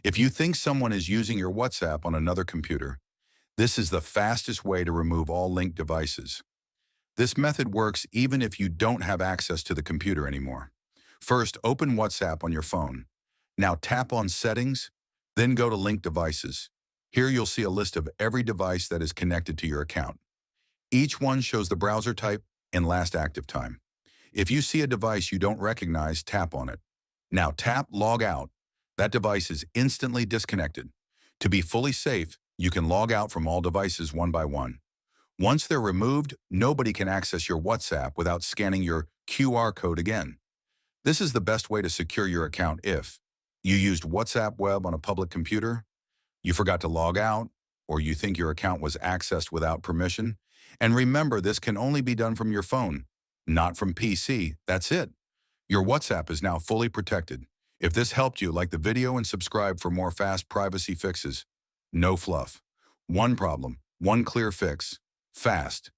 If you think someone is using your WhatsApp on another computer, this is the fastest way to remove all linked devices. This method works even if you don't have access to the computer anymore. First, open WhatsApp on your phone. Now tap on Settings, then go to Linked Devices. Here you'll see a list of every device that is connected to your account. Each one shows the browser type and last active time. If you see a device you don't recognize, tap on it. Now tap Log Out. That device is instantly disconnected. To be fully safe, you can log out from all devices one by one. Once they're removed, nobody can access your WhatsApp without scanning your QR code again. This is the best way to secure your account if you used WhatsApp Web on a public computer, you forgot to log out, or you think your account was accessed without permission. And remember, this can only be done from your phone, not from PC. That's it. Your WhatsApp is now fully protected. If this helped you, like the video and subscribe for more fast privacy fixes. No fluff. One problem, one clear fix. Fast.